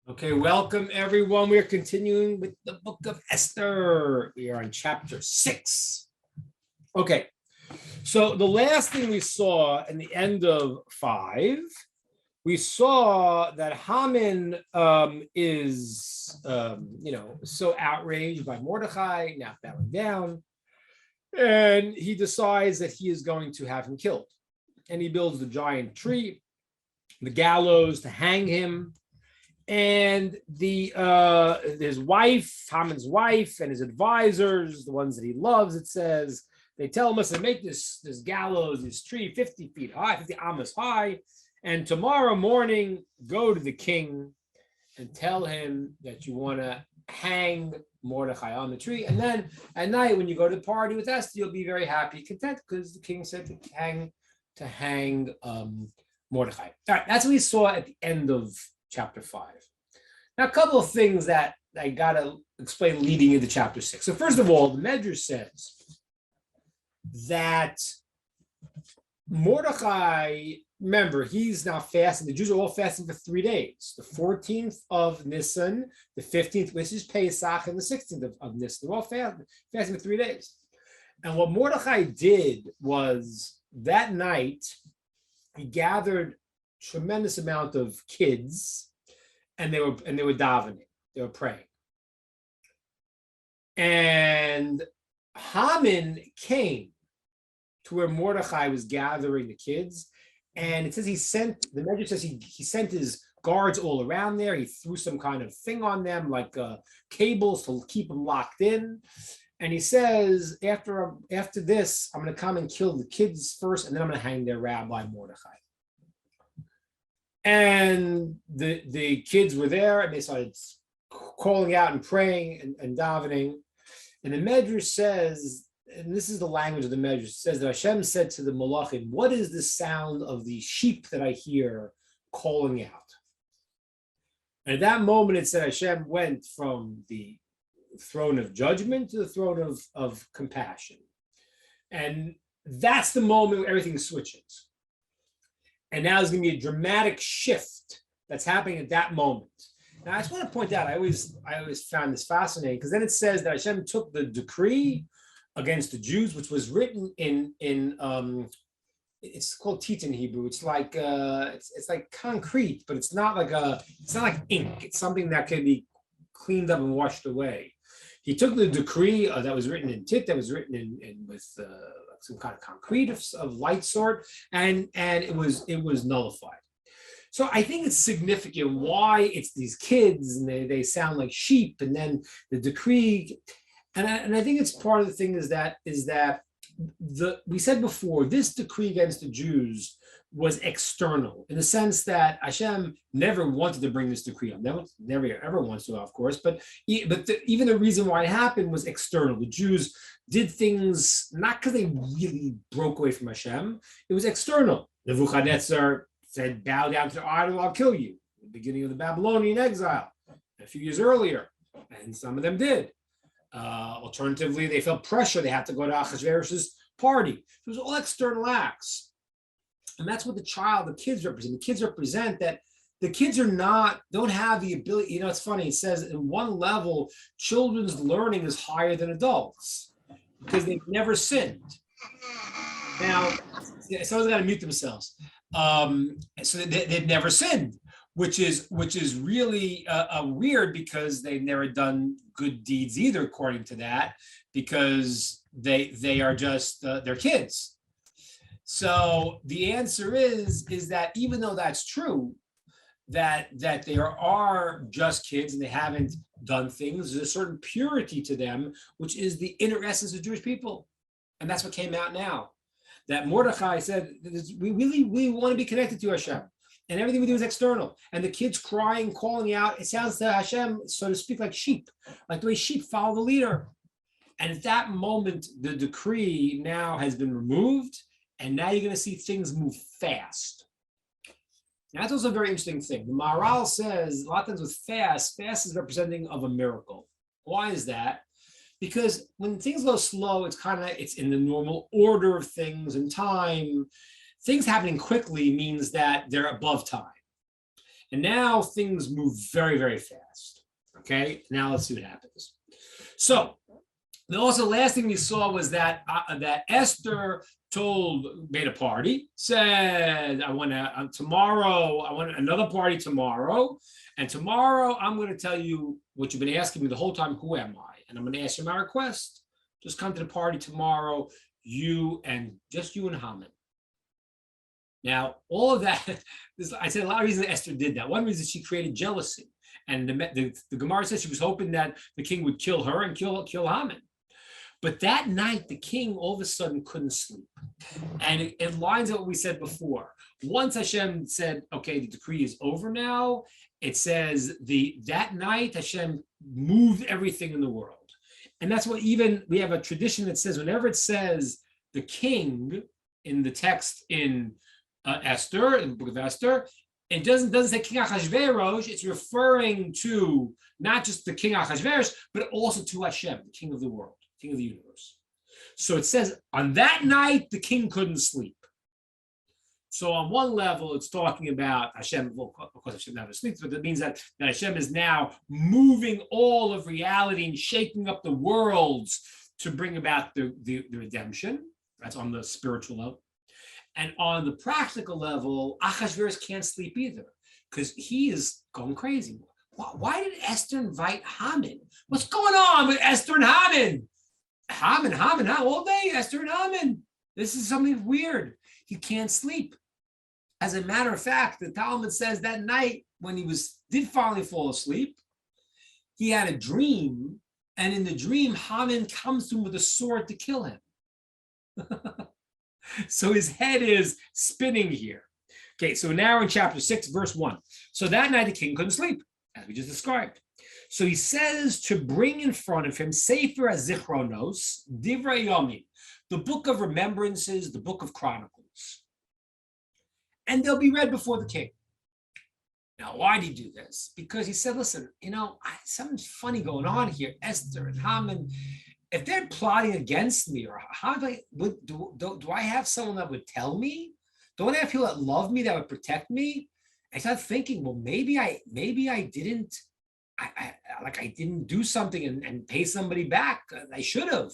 Okay, welcome everyone. We're continuing with the book of Esther. We are on chapter 6. Okay, so the last thing we saw in the end of 5, we saw that Haman is, so outraged by Mordecai, now bowing down, and he decides that he is going to have him killed. And he builds the giant tree, the gallows to hang him. And his wife, Haman's wife, and his advisors, the ones that he loves, it says, they tell him, listen, make this gallows, this tree 50 feet high, 50 amos high, and tomorrow morning go to the king and tell him that you want to hang Mordecai on the tree. And then at night, when you go to the party with Esther, you'll be very happy, content, because the king said to hang Mordecai. All right, that's what we saw at the end of chapter 5. Now, a couple of things that I got to explain leading into chapter 6. So first of all, the Medrash says that Mordecai, remember, he's now fasting. The Jews are all fasting for 3 days. The 14th of Nisan, the 15th, which is Pesach, and the 16th of Nisan. They're all fasting for 3 days. And what Mordecai did was that night, he gathered tremendous amount of kids, and they were davening, they were praying. And Haman came to where Mordecai was gathering the kids, and it says the Medrash says he sent his guards all around there. He threw some kind of thing on them, like cables to keep them locked in. And he says, after this, I'm going to come and kill the kids first, and then I'm going to hang their rabbi Mordecai. And the kids were there, and they started calling out and praying and davening. And the Medrash says, and this is the language of the Medrash, says that Hashem said to the Malachim, what is the sound of the sheep that I hear calling out? And at that moment, it said Hashem went from the throne of judgment to the throne of compassion. And that's the moment where everything switches. And now there's going to be a dramatic shift that's happening at that moment. Now, I just want to point out, I always found this fascinating, because then it says that Hashem took the decree against the Jews, which was written in it's called tit in Hebrew. It's like it's like concrete, but it's not like ink. It's something that can be cleaned up and washed away. He took the decree that was written in tit, that was written in with some kind of concrete of light sort, and it was nullified. So I think it's significant why it's these kids, and they sound like sheep, and then the decree, and I think it's part of the thing is that we said before, this decree against the Jews was external, in the sense that Hashem never wanted to bring this decree up, never ever wants to, of course, but even the reason why it happened was external. The Jews did things not because they really broke away from Hashem, it was external. Nebuchadnezzar said, bow down to the idol, I'll kill you, the beginning of the Babylonian exile, a few years earlier, and some of them did. Alternatively, they felt pressure, they had to go to Achashverosh's party. It was all external acts. And that's what the kids represent. The kids represent that the kids don't have the ability, it's funny, it says in one level, children's learning is higher than adults because they've never sinned. Now, someone's got to mute themselves. So they've never sinned, which is really weird, because they've never done good deeds either, according to that, because they are just they're kids. So the answer is that even though that's true, that there are just kids and they haven't done things, there's a certain purity to them, which is the inner essence of Jewish people. And that's what came out now. That Mordecai said, we want to be connected to Hashem. And everything we do is external. And the kids crying, calling out, it sounds to Hashem, so to speak, like sheep, like the way sheep follow the leader. And at that moment, the decree now has been removed, and now you're going to see things move fast. Now, that's also a very interesting thing. The Maharal says, a lot of times with fast is representing of a miracle. Why is that? Because when things go slow, it's in the normal order of things and time. Things happening quickly means that they're above time. And now things move very, very fast. Okay, now let's see what happens. So also, last thing we saw was that Esther made a party, said, I want another party tomorrow. And tomorrow I'm going to tell you what you've been asking me the whole time, who am I? And I'm going to ask you my request. Just come to the party tomorrow, just you and Haman. Now, all of that, I said a lot of reasons Esther did that. One reason she created jealousy. And the Gemara says she was hoping that the king would kill her and kill Haman. But that night, the king all of a sudden couldn't sleep. And it lines up what we said before. Once Hashem said, okay, the decree is over now, it says that night Hashem moved everything in the world. And that's what we have a tradition that says whenever it says the king in the text in Esther, in the book of Esther, it doesn't say King Achashverosh, it's referring to not just the King Achashverosh, but also to Hashem, the king of the world, king of the universe. So it says, on that night, the king couldn't sleep. So on one level, it's talking about Hashem, well, of course Hashem never sleeps, but that means that Hashem is now moving all of reality and shaking up the worlds to bring about the redemption. That's on the spiritual level. And on the practical level, Achashverosh can't sleep either because he is going crazy. Why did Esther invite Haman? What's going on with Esther and Haman? Haman, all day, Esther and Haman. This is something weird. He can't sleep. As a matter of fact, the Talmud says that night when he did finally fall asleep, he had a dream, and in the dream, Haman comes to him with a sword to kill him. So his head is spinning here. Okay, so now in chapter 6, verse 1. So that night the king couldn't sleep, as we just described. So he says to bring in front of him Sefer HaZichronos, Divrei Yomim, the book of remembrances, the book of chronicles. And they'll be read before the king. Now, why did he do this? Because he said, listen, something's funny going on here. Esther and Haman, if they're plotting against me, or how do I have someone that would tell me? Don't I have people that love me, that would protect me? I started thinking, well, maybe I didn't do something and pay somebody back. I should have.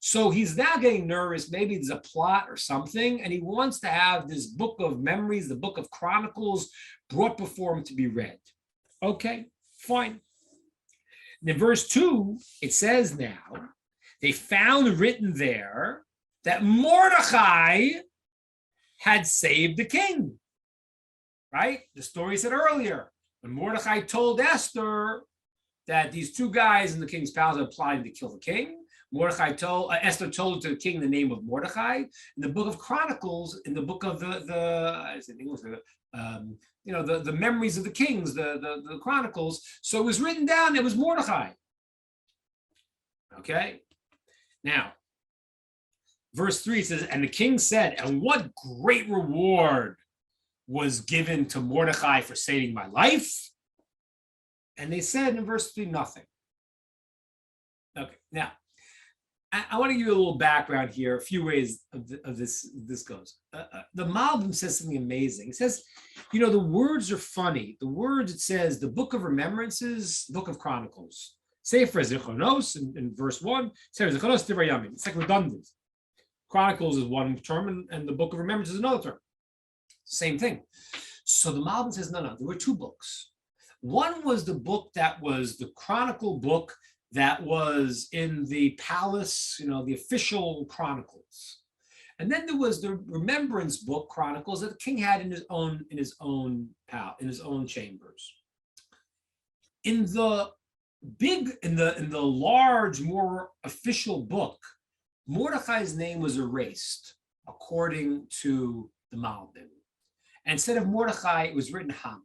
So he's now getting nervous. Maybe there's a plot or something, and he wants to have this book of memories, the book of chronicles, brought before him to be read. Okay, fine. In verse 2, it says now, they found written there that Mordechai had saved the king. Right? The story said earlier, when Mordechai told Esther that these two guys in the king's palace are plotting to kill the king, Esther told to the king the name of Mordechai. In the book of Chronicles, in the book of the memories of the kings, the Chronicles. So it was written down. It was Mordechai. Okay. Now, verse 3 says, and the king said, and what great reward was given to Mordechai for saving my life? And they said in verse 3, nothing. Okay. Now, I want to give you a little background here, a few ways of this goes. The Malbim says something amazing. He says, the words are funny. The words, it says, the book of remembrances, book of chronicles. Sefer Zichronos in verse 1, Sefer Zichronos Divrei Yomim. It's like redundant. Chronicles is one term, and the book of remembrances is another term. Same thing. So the Malbim says, no, there were two books. One was the book that was the chronicle book that was in the palace, the official chronicles. And then there was the remembrance book chronicles that the king had in his own chambers. In the large, more official book, Mordechai's name was erased according to the Malbim. And instead of Mordechai, it was written Haman.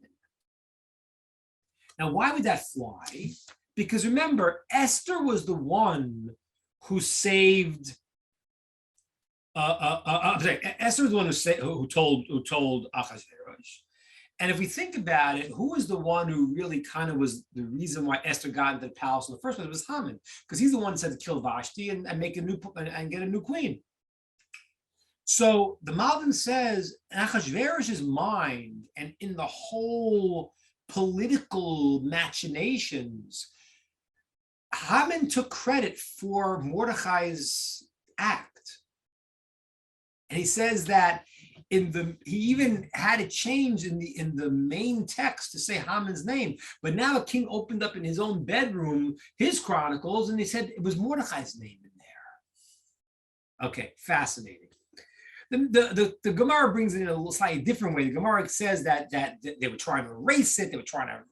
Now, why would that fly? Because remember, Esther was the one who saved. Esther was the one who told Achashverosh. And if we think about it, who was the one who really kind of was the reason why Esther got into the palace in the first place? It was Haman, because he's the one who said to kill Vashti and make and get a new queen. So the Malbim says, in Achashverosh's mind and in the whole political machinations, Haman took credit for Mordechai's act. And he says that he even had it changed in the main text to say Haman's name. But now the king opened up in his own bedroom his chronicles, and he said it was Mordechai's name in there. Okay, fascinating. The Gemara brings it in a slightly different way. The Gemara says that they were trying to erase it. They were trying to,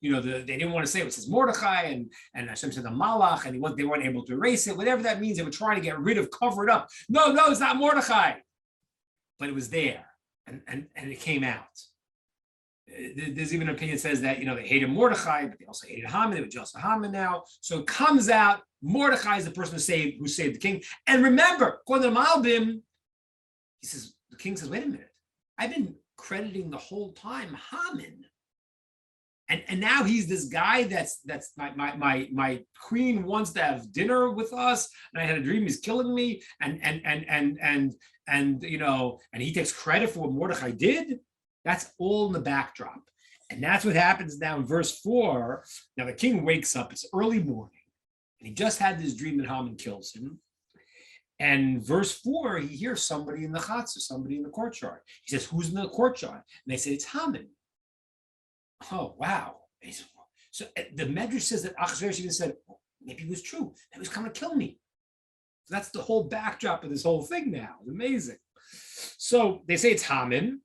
they didn't want to say it says Mordechai, and Hashem said the Malach, and they weren't able to erase it. Whatever that means, they were trying to get rid of, cover it up. No, it's not Mordechai, but it was there, and it came out. There's even an opinion that says that they hated Mordechai, but they also hated Haman. They were jealous of Haman now. So it comes out Mordechai is the person who saved the king. And remember, according to Malbim, the king says, wait a minute, I've been crediting the whole time Haman. And now he's this guy that's my queen wants to have dinner with us, and I had a dream he's killing me, and he takes credit for what Mordechai did. That's all in the backdrop. And that's what happens now in verse 4. Now the king wakes up, it's early morning, and he just had this dream that Haman kills him. And verse 4, he hears somebody in the chatzah, somebody in the courtyard. He says, who's in the courtyard? And they say, it's Haman. Oh, wow. So the Medrash says that Achashverosh even said, maybe it was true. He was coming to kill me. So that's the whole backdrop of this whole thing now. It's amazing. So they say it's Haman.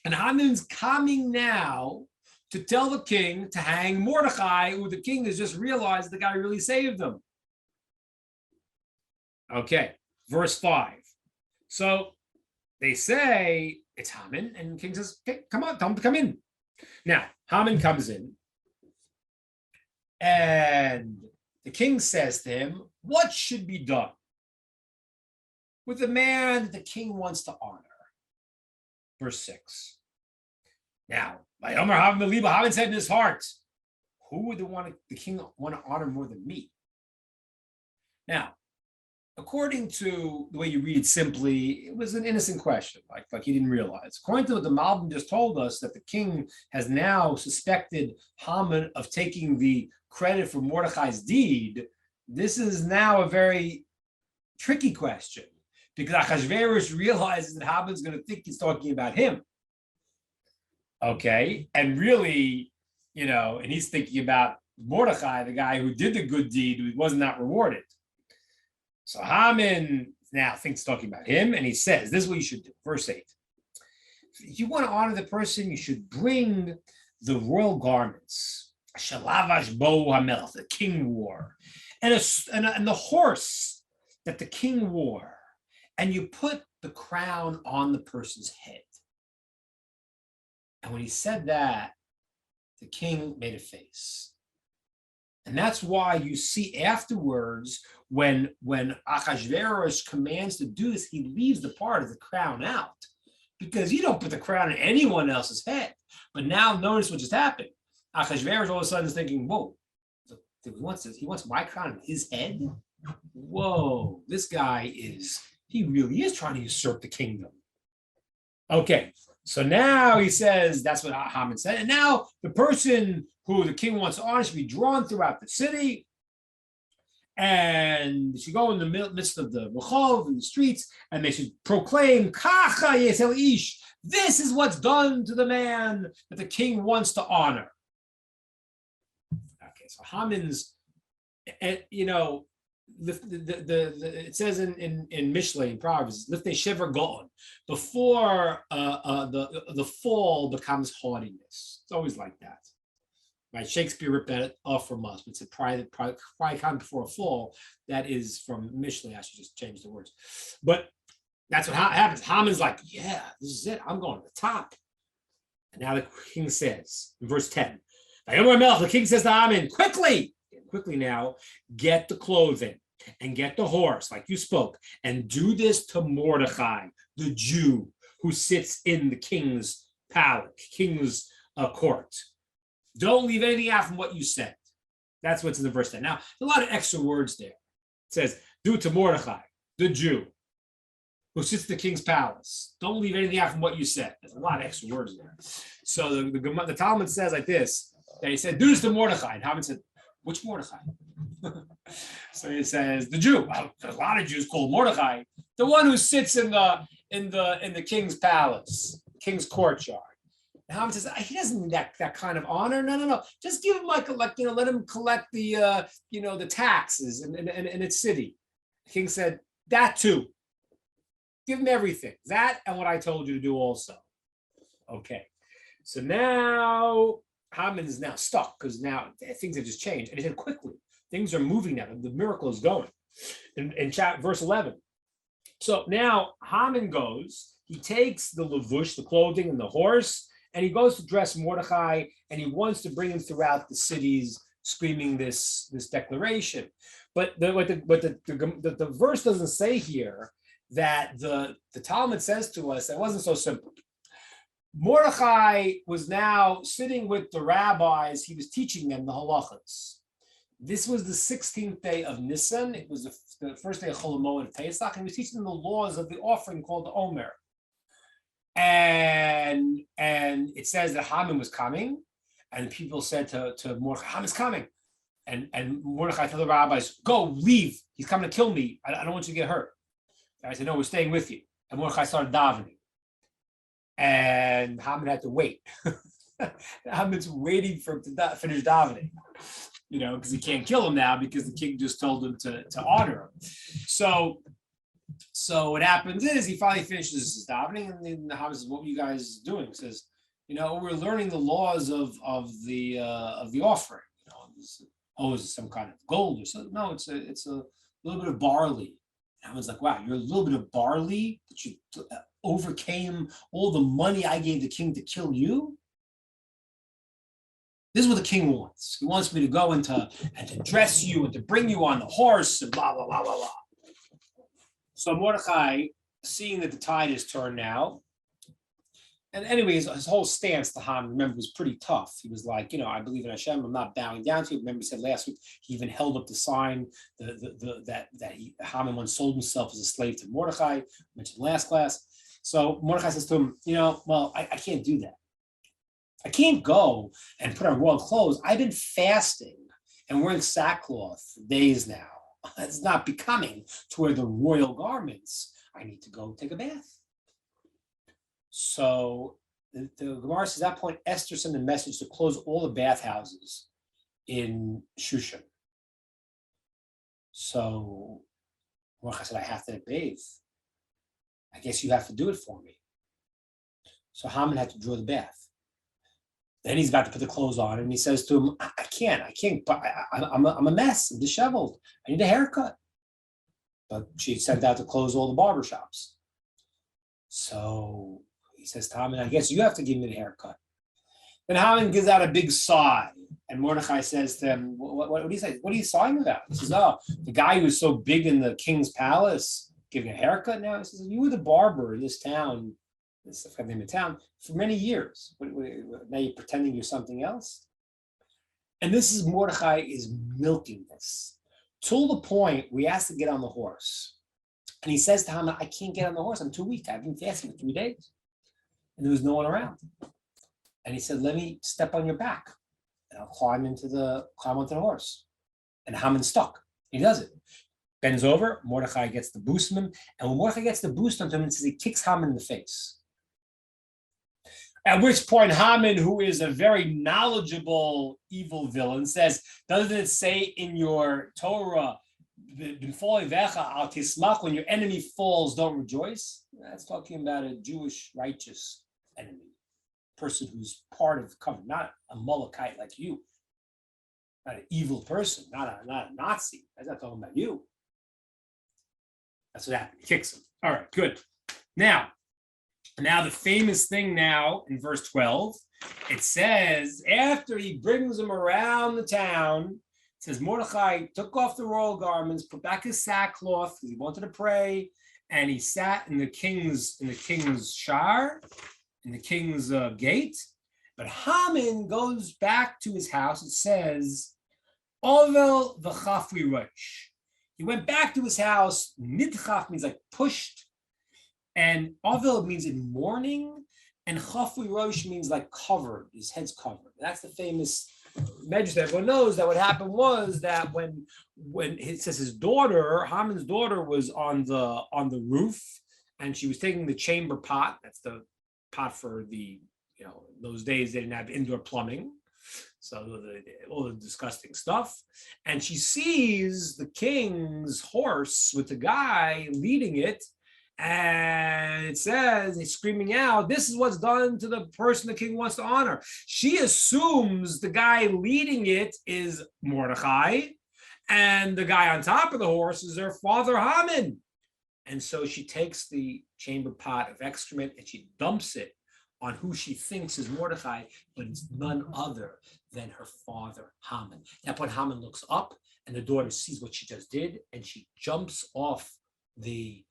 And Haman's coming now to tell the king to hang Mordechai, who the king has just realized the guy really saved him. Okay, verse 5. So they say it's Haman, and the king says, okay, come on, tell him to come in. Now, Haman comes in, and the king says to him, what should be done with the man that the king wants to honor? Verse 6. Now, by Omer Haman said in his heart, who would the king want to honor more than me? Now, according to the way you read simply, it was an innocent question, like he didn't realize. According to what the Malbim just told us, that the king has now suspected Haman of taking the credit for Mordechai's deed. This is now a very tricky question, because Achashverosh realizes that Haman's going to think he's talking about him. Okay, and really, and he's thinking about Mordechai, the guy who did the good deed, who was not rewarded. So Haman now thinks talking about him, and he says, this is what you should do. Verse 8. If you want to honor the person, you should bring the royal garments, Shalavash Bo Hamelch, the king wore, and the horse that the king wore, and you put the crown on the person's head. And when he said that, the king made a face. And that's why you see afterwards, when Achashverosh commands to do this, he leaves the part of the crown out, because you don't put the crown on anyone else's head. But now notice what just happened. Achashverosh all of a sudden is thinking, whoa, he wants my crown on his head? Whoa, this guy he really is trying to usurp the kingdom. Okay, so now he says, that's what Haman said. And now the person who the king wants to honor should be drawn throughout the city, and they should go in the midst of the Rechov, in the streets, and they should proclaim, Kacha Yesel Ish, this is what's done to the man that the king wants to honor. Okay, so Haman's, it says in Mishlei, in Proverbs, Liftei Shever Gaon, before the fall becomes haughtiness. It's always like that. Right? Shakespeare ripped that off from us. It's a pride come before a fall. That is from Mishlei. I should just change the words. But that's what happens. Haman's like, yeah, this is it. I'm going to the top. And now the king says, in verse 10, the king says to Haman, quickly now, get the clothing and get the horse, like you spoke, and do this to Mordechai, the Jew who sits in the king's palace, king's court. Don't leave anything out from what you said. That's what's in the verse 10. Now, a lot of extra words there. It says, do it to Mordechai, the Jew, who sits in the king's palace. Don't leave anything out from what you said. There's a lot of extra words there. So the Talmud says like this, that he said, do this to Mordechai. And Haman said, which Mordechai? So he says, the Jew. Well, there's a lot of Jews called Mordechai. The one who sits in the king's palace, king's courtyard. And Haman says, he doesn't need that kind of honor. No. Just give him like let him collect the the taxes in its city. The king said, that too. Give him everything. That and what I told you to do also. Okay. So now Haman is now stuck because now things have just changed. And he said, quickly, things are moving now. The miracle is going. In verse 11. So now Haman goes, he takes the levush, the clothing, and the horse, and he goes to dress Mordechai, and he wants to bring him throughout the cities, screaming this declaration. But what the verse doesn't say here, that the Talmud says to us, that wasn't so simple. Mordechai was now sitting with the rabbis. He was teaching them the halachas. This was the 16th day of Nisan. It was the first day of Chol Hamoed Pesach, and he was teaching them the laws of the offering called the Omer. And it says that Haman was coming, and people said to Mordechai, Haman's coming. And Mordechai told the rabbis, go, leave. He's coming to kill me. I don't want you to get hurt. And I said, no, we're staying with you. And Mordechai started davening. And Haman had to wait. Haman's waiting for him to finish davening, because he can't kill him now because the king just told him to honor him. So what happens is he finally finishes his davening, and then Haman says, what are you guys doing? He says, we're learning the laws of the offering. Is it some kind of gold or something? No, it's a little bit of barley. And I was like, wow, you're a little bit of barley that you overcame all the money I gave the king to kill you? This is what the king wants. He wants me to go and to dress you and to bring you on the horse and blah, blah, blah, blah, blah. So Mordechai, seeing that the tide is turned now, and anyways, his whole stance to Haman, remember, was pretty tough. He was like, I believe in Hashem. I'm not bowing down to you. Remember, he said last week, he even held up the sign that Haman once sold himself as a slave to Mordechai, mentioned last class. So Mordechai says to him, well, I can't do that. I can't go and put on royal clothes. I've been fasting and wearing sackcloth for days now. It's not becoming to wear the royal garments. I need to go take a bath. So the Gemara says at that point, Esther sent a message to close all the bathhouses in Shushan. So Mordechai said, I have to bathe. I guess you have to do it for me. So Haman had to draw the bath. Then he's about to put the clothes on, and he says to him, I can't, but I'm a mess, I'm disheveled. I need a haircut. But she sent out to close all the barbershops. So he says to Haman, I guess you have to give me the haircut. Then Haman gives out a big sigh, and Mordechai says to him, what do you say? What are you sighing about? He says, the guy who was so big in the king's palace giving a haircut now? He says, you were the barber in this town, this name of town, for many years. Now you're pretending you're something else? And this is Mordechai is milking this till the point we asked to get on the horse. And he says to Haman, I can't get on the horse. I'm too weak. I've been fasting for 3 days. And there was no one around. And he said, let me step on your back. And I'll climb onto the horse. And Haman's stuck. He does it. Bends over. Mordechai gets the boost on him. And when Mordechai gets the boost on him, it says he kicks Haman in the face. At which point Haman, who is a very knowledgeable evil villain, says, doesn't it say in your Torah, when your enemy falls, don't rejoice? That's talking about a Jewish righteous enemy, person who's part of the covenant, not a Molokite like you, not an evil person, not a Nazi. That's not talking about you. That's what happened. He kicks him. All right, good. Now the famous thing now in verse 12, it says, after he brings him around the town, it says Mordechai took off the royal garments, put back his sackcloth because he wanted to pray, and he sat in the king's shar, in the king's gate. But Haman goes back to his house. It says, Ovel v'chafri rosh. He went back to his house. Nidchaf means like pushed. And Avil means in mourning, and Chafui Rosh means like covered, his head's covered. That's the famous measure that everyone knows that what happened was that when it says his daughter, Haman's daughter, was on the roof, and she was taking the chamber pot. That's the pot for the, those days they didn't have indoor plumbing. So all the disgusting stuff. And she sees the king's horse with the guy leading it. And it says, he's screaming out, this is what's done to the person the king wants to honor. She assumes the guy leading it is Mordechai, and the guy on top of the horse is her father Haman. And so she takes the chamber pot of excrement and she dumps it on who she thinks is Mordechai, but it's none other than her father Haman. At that point, Haman looks up and the daughter sees what she just did, and she jumps off the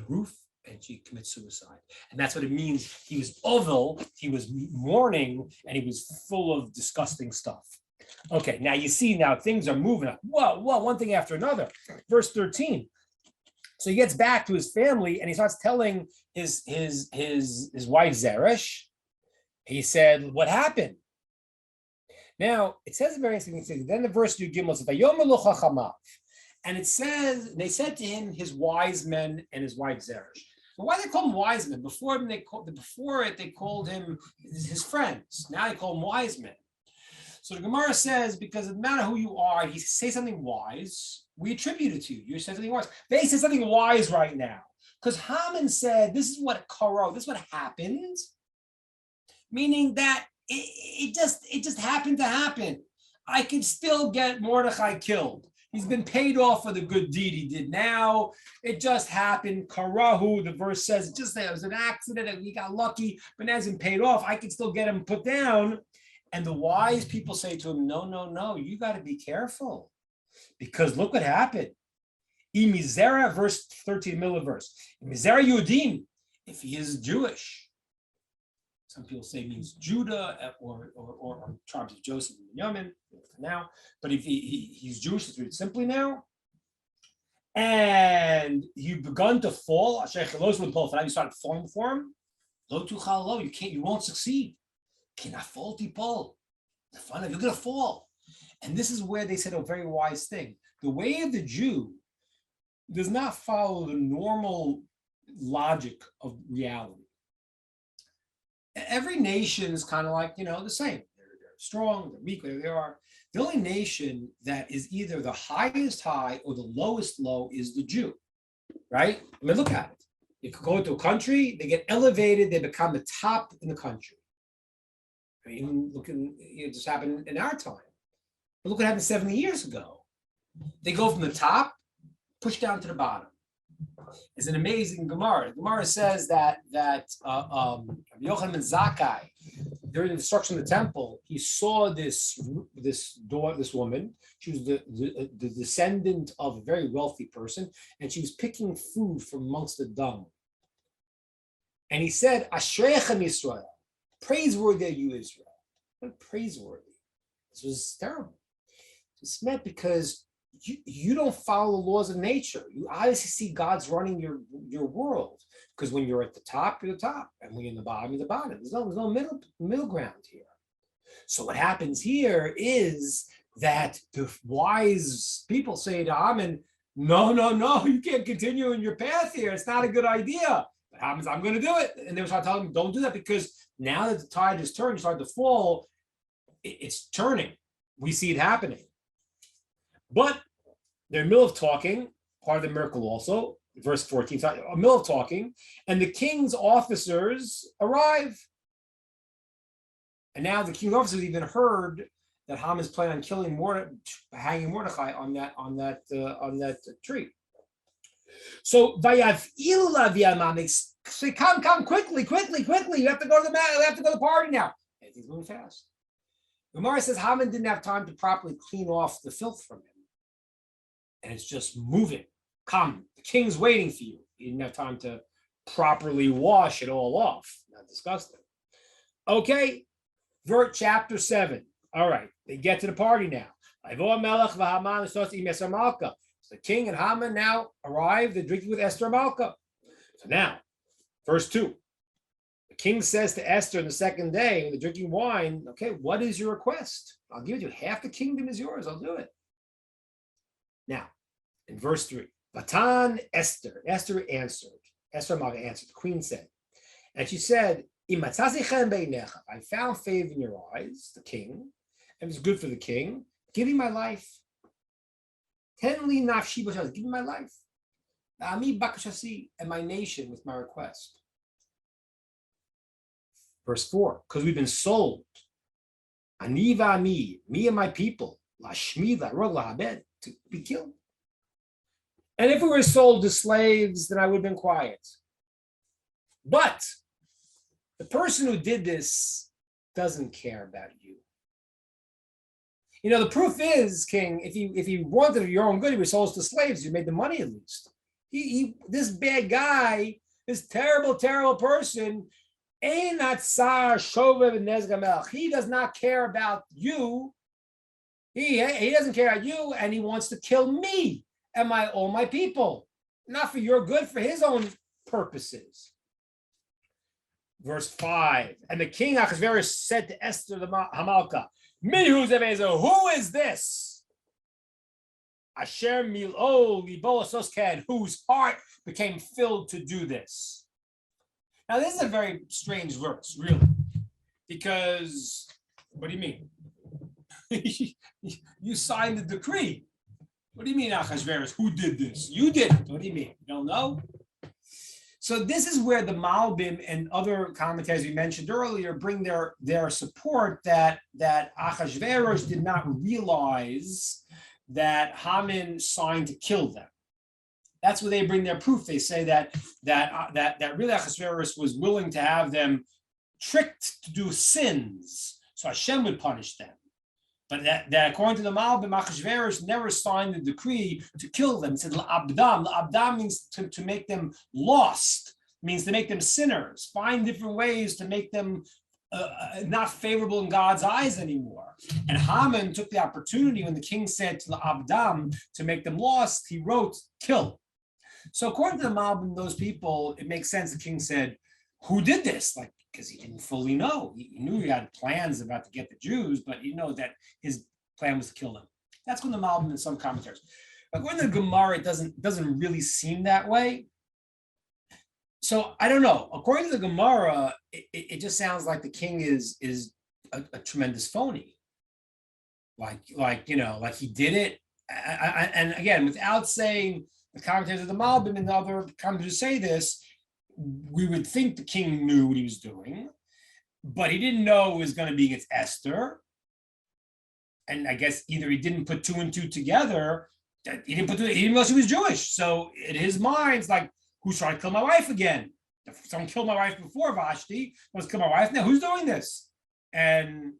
roof and she commits suicide. And that's what it means. He was oval, he was mourning, and he was full of disgusting stuff. Okay, now you see, now things are moving up. Whoa, one thing after another. Verse 13. So he gets back to his family and he starts telling his wife Zeresh. He said, what happened? Now, it says a very interesting thing. Then the verse you give us, and it says, they said to him, his wise men and his wife Zeresh. But why do they call him wise men? Before it, they called him his friends. Now they call him wise men. So the Gemara says, because it doesn't matter who you are, you say something wise, we attribute it to you. You say something wise. They say something wise right now. Because Haman said, this is what karo, this is what happened. Meaning that it just happened to happen. I could still get Mordechai killed. He's been paid off for the good deed he did now. It just happened. Karahu, the verse says, it was an accident and he got lucky, but it hasn't paid off. I can still get him put down. And the wise people say to him, no, you got to be careful. Because look what happened. Imizera, verse 13, middle of verse. Imizera Yudim, if he is Jewish. Some people say it means Judah or tribes of Joseph and Benjamin now. But if he's Jewish, let's read it simply now. And you've begun to fall. You started falling for him. Lo tuchal lo, you won't succeed. Cannot fall tipol. You're gonna fall. And this is where they said a very wise thing. The way of the Jew does not follow the normal logic of reality. Every nation is kind of like, the same. They're strong, they're weak, whatever they are. The only nation that is either the highest high or the lowest low is the Jew, right? I mean, look at it. You could go into a country, they get elevated, they become the top in the country. I mean, it just happened in our time. But look what happened 70 years ago. They go from the top, push down to the bottom. It's an amazing Gemara. Gemara says that Yochanan ben Zakkai, during the destruction of the temple, he saw this woman. She was the descendant of a very wealthy person, and she was picking food from amongst the dung. And he said, Ashreichem Yisrael, praiseworthy are you, Israel. What praiseworthy? This was terrible. It's meant because you don't follow the laws of nature. You obviously see God's running your world, because when you're at the top, you're the top, and when you're in the bottom, you're the bottom. There's no middle ground here. So what happens here is that the wise people say to Haman, no, you can't continue in your path here. It's not a good idea. But Haman's, I'm going to do it. And they start telling him, don't do that, because now that the tide is turned, you start to fall, it's turning. We see it happening. But they're in the middle of talking, part of the miracle also, verse 14, a middle of talking, and the king's officers arrive. And now the king's officers even heard that Haman's planning on killing hanging Mordechai on that tree. So they say, come quickly, you have to go to the party now. And he's moving fast. Gemara says Haman didn't have time to properly clean off the filth from him. And it's just moving. Come, the king's waiting for you. He didn't have time to properly wash it all off. Not disgusting. Okay, chapter 7. All right, they get to the party now. So the king and Haman now arrive. They're drinking with Esther Malka. So now, verse 2. The king says to Esther on the second day, when they're drinking wine, okay, what is your request? I'll give it to you. Half the kingdom is yours. I'll do it. Now, in verse 3, Vatan Esther. Esther answered. Esther Maga answered. The queen said, and she said, I found favor in your eyes, the king, and it's good for the king. Give me my life. Tenli nafshi b'shas. Give me my life. Ami bakashasi, and my nation with my request. Verse 4, because we've been sold. Aniva me and my people, lashmi la'rog la'habed, to be killed. And if we were sold to slaves, then I would have been quiet. But the person who did this doesn't care about you. You know, the proof is, king, if you wanted your own good, he was sold to slaves, you made the money at least. This bad guy, this terrible, terrible person, he does not care about you. He doesn't care about you, and he wants to kill me and all my people. Not for your good, for his own purposes. Verse 5, and the king Achashverosh said to Esther the Hamalka, who is this? Asher mil'o libo sosken, whose heart became filled to do this. Now, this is a very strange verse, really, because what do you mean? You signed the decree. What do you mean, Achashverosh? Who did this? You did it. What do you mean? You don't know? So this is where the Malbim and other commentators we mentioned earlier bring their support that Achashverosh did not realize that Haman signed to kill them. That's where they bring their proof. They say that really Achashverosh was willing to have them tricked to do sins, so Hashem would punish them. But that according to the Malbim, Achashverosh never signed the decree to kill them. It said L'abdam. L'abdam means to make them lost, means to make them sinners, find different ways to make them not favorable in God's eyes anymore. And Haman took the opportunity when the king said to L'abdam to make them lost, he wrote, kill. So according to the Malbim, those people, it makes sense. The king said, who did this? Like, because he didn't fully know. He knew he had plans about to get the Jews, but he knew that his plan was to kill them. That's when the Malbim and some commentators. According to the Gemara, it doesn't really seem that way. So I don't know. According to the Gemara, it just sounds like the king is a tremendous phony. Like he did it. And again, without saying the commentators of the Malbim and the other commentators say this, we would think the king knew what he was doing, but he didn't know it was going to be against Esther. And I guess either he didn't put two and two together, he didn't know she was Jewish. So in his mind, it's like, who's trying to kill my wife again? Someone killed my wife before, Vashti. Let's kill my wife now. Who's doing this? And,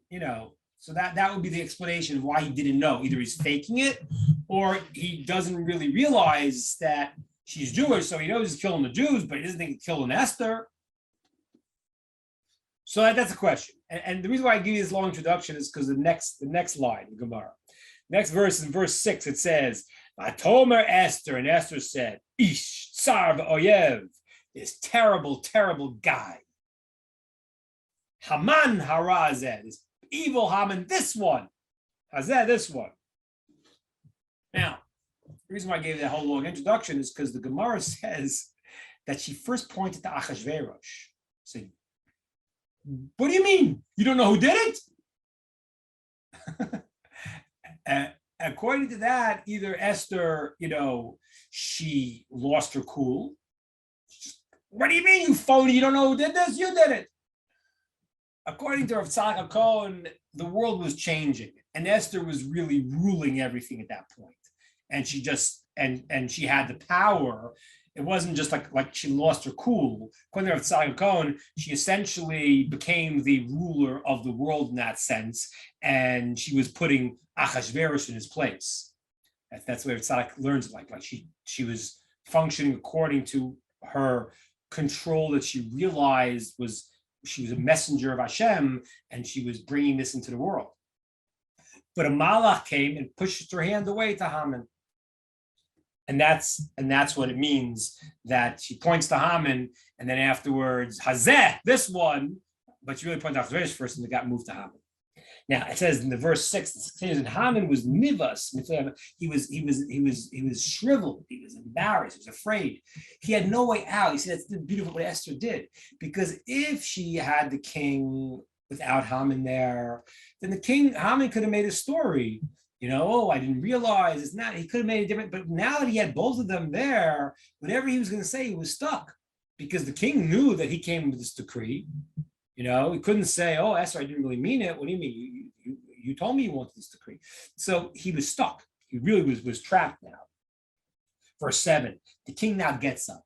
so that would be the explanation of why he didn't know. Either he's faking it, or he doesn't really realize that she's Jewish, so he knows he's killing the Jews, but he doesn't think he's killing Esther. So that's a question. And the reason why I give you this long introduction is because the next line, the Gemara. Next verse, in verse 6, it says, Vatomer Esther, and Esther said, Ish, Tsar v'oyev, this terrible, terrible guy. Haman harazeh, this evil Haman, this one. Hazeh, this one. Now, the reason why I gave that whole long introduction is because the Gemara says that she first pointed to Achashverosh, saying, what do you mean? You don't know who did it? According to that, either Esther, she lost her cool. What do you mean, you phony? You don't know who did this? You did it. According to Rav Tzadok HaKohen, the world was changing, and Esther was really ruling everything at that point. And she just and she had the power. It wasn't just like she lost her cool. According to Rav Tzadok HaKohen, she essentially became the ruler of the world in that sense, and she was putting Achashverosh in his place. That's where Tzadok learns it. Like she was functioning according to her control that she realized she was a messenger of Hashem, and she was bringing this into the world. But a malach came and pushed her hand away to Haman. And that's what it means that she points to Haman, and then afterwards, Hazeh, this one, but she really points out Hazeh first, and it got moved to Haman. Now it says in the verse 6, it says, and Haman was mivas. He was shriveled. He was embarrassed. He was afraid. He had no way out. You see, that's the beautiful what Esther did, because if she had the king without Haman there, then Haman could have made a story. I didn't realize it's not. He could have made it different, but now that he had both of them there, whatever he was going to say, he was stuck, because the king knew that he came with this decree. He couldn't say, "Oh, Esther, I didn't really mean it. What do you mean? You told me you wanted this decree." So he was stuck. He really was trapped now. Verse 7, the king now gets up,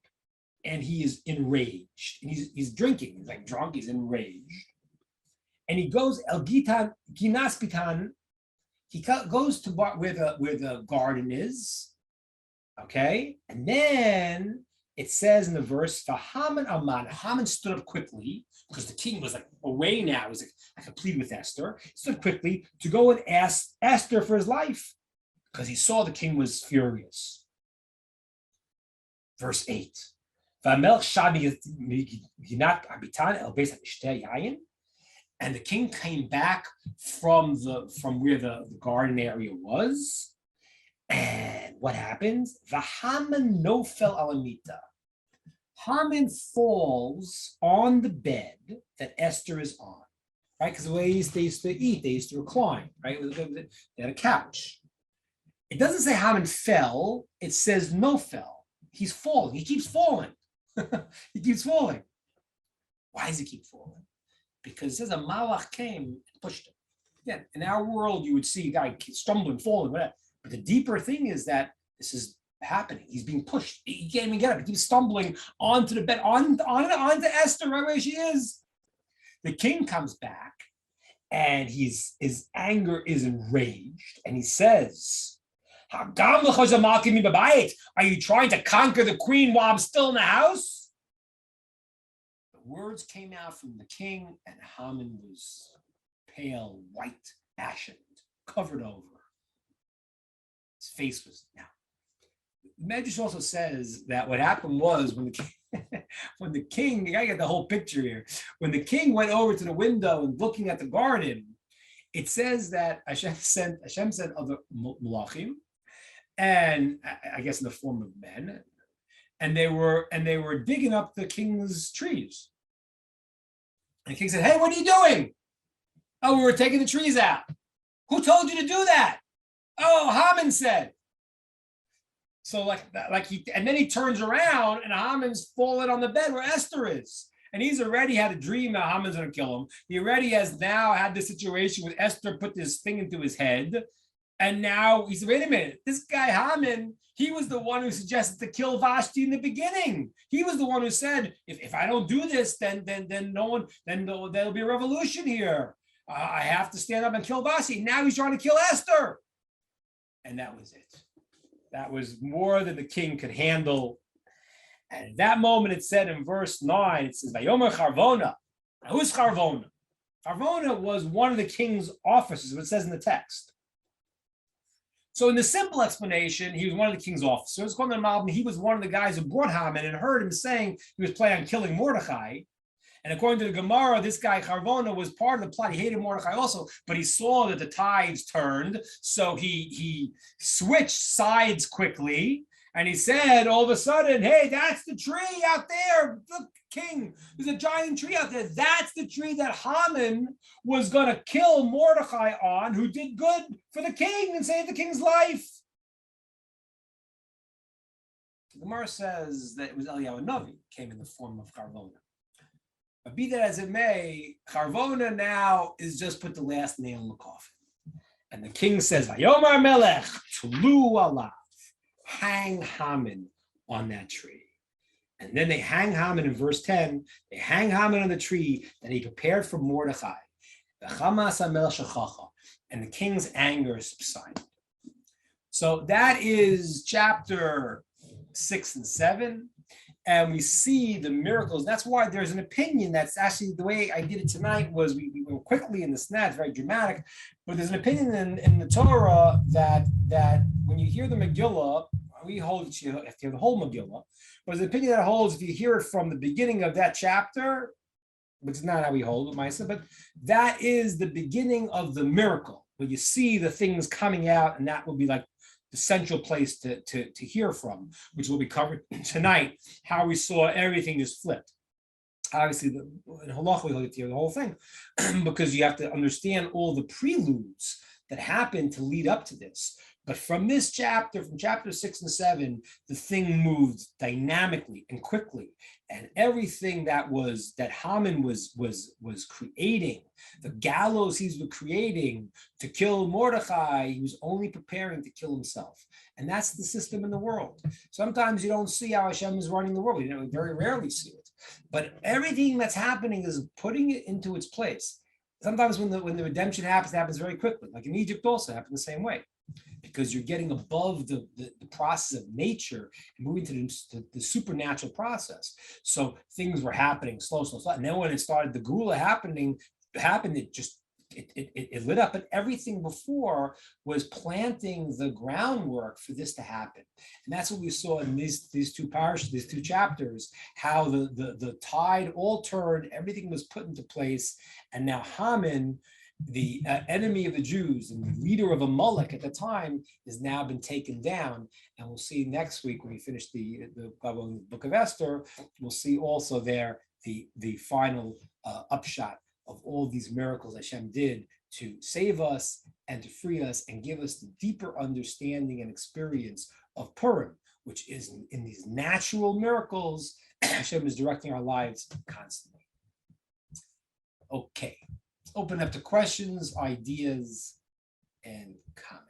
and he is enraged. And he's drinking. He's like drunk. He's enraged. And he goes, El Gitan, Ginas Bitan. He goes to where the garden is. Okay? And then it says in the verse, Haman stood up quickly, because the king was like away now. He was like, I could plead with Esther. He stood quickly to go and ask Esther for his life, because he saw the king was furious. Verse 8. And the king came back from where the garden area was. And what happens? Haman nofel alamita. Haman falls on the bed that Esther is on, right? Because the way they used to eat, they used to recline, right? They had a couch. It doesn't say Haman fell. It says nofel. He's falling. He keeps falling. He keeps falling. Why does he keep falling? Because it says a malach came and pushed him. Again, in our world, you would see a guy stumbling, falling, whatever. But the deeper thing is that this is happening. He's being pushed. He can't even get up. He keeps stumbling onto the bed, onto Esther, right where she is. The king comes back, and his anger is enraged, and he says, "Are you trying to conquer the queen while I'm still in the house?" The words came out from the king, and Haman was pale, white, ashen, covered over. His face was now. The Medrash also says that what happened was when the king, you gotta get the whole picture here. When the king went over to the window and looking at the garden, it says that Hashem sent other malachim, and I guess in the form of men, and they were digging up the king's trees. And the king said, "Hey, what are you doing?" "Oh, we were taking the trees out." "Who told you to do that?" "Oh, Haman said." So and then he turns around, and Haman's fallen on the bed where Esther is. And he's already had a dream that Haman's going to kill him. He already has now had this situation with Esther put this thing into his head. And now he said, wait a minute, this guy Haman, he was the one who suggested to kill Vashti in the beginning. He was the one who said, if I don't do this, then there'll be a revolution here. I have to stand up and kill Vashti. Now he's trying to kill Esther. And that was it. That was more than the king could handle. And at that moment, it said in verse 9, it says, Vayomer Charvona. Now, who's Charvona? Charvona was one of the king's officers, what it says in the text. So in the simple explanation, he was one of the king's officers. He was one of the guys who brought Haman and heard him saying he was planning on killing Mordechai. And according to the Gemara, this guy Charvona was part of the plot. He hated Mordechai also, but he saw that the tides turned. So he switched sides quickly. And he said, all of a sudden, hey, that's the tree out there. Look, king, there's a giant tree out there. That's the tree that Haman was going to kill Mordechai on, who did good for the king and saved the king's life. The Gemara says that it was Eliyahu Navi came in the form of Charvona. But be that as it may, Charvona now is just put the last nail in the coffin. And the king says, Vayomar Melech, Tlu alav, hang Haman on that tree. And then they hang Haman in verse 10. They hang Haman on the tree that he prepared for Mordechai. And the king's anger subsided. So that is chapter 6 and 7. And we see the miracles. That's why there's an opinion that's actually the way I did it tonight was we went quickly in the snap, very dramatic. But there's an opinion in the Torah that when you hear the Megillah, we hold that you have to have the whole Megillah, but there's an opinion that holds if you hear it from the beginning of that chapter, which is not how we hold it, Maisa, but that is the beginning of the miracle, where you see the things coming out, and that will be like the central place to hear from, which will be covered tonight, how we saw everything just flipped. Obviously, in Halach, we hold it to the whole thing, because you have to understand all the preludes that happened to lead up to this. But from this chapter, from chapter 6 and 7, the thing moved dynamically and quickly. And everything that Haman was creating, the gallows he was creating to kill Mordechai, he was only preparing to kill himself. And that's the system in the world. Sometimes you don't see how Hashem is running the world. You know, we very rarely see it. But everything that's happening is putting it into its place. Sometimes when the redemption happens, it happens very quickly. Like in Egypt also happened the same way. Because you're getting above the process of nature and moving to the supernatural process. So things were happening slow. And then when it started, the Geula happened, it lit up. And everything before was planting the groundwork for this to happen. And that's what we saw in these two parishes, these two chapters, how the tide all turned, everything was put into place. And now Haman, the enemy of the Jews and the leader of Amalek at the time, has now been taken down. And we'll see next week when we finish the book of Esther, we'll see also there the final upshot of all these miracles Hashem did to save us and to free us and give us the deeper understanding and experience of Purim, which is in these natural miracles, Hashem is directing our lives constantly. Okay. Open up to questions, ideas, and comments.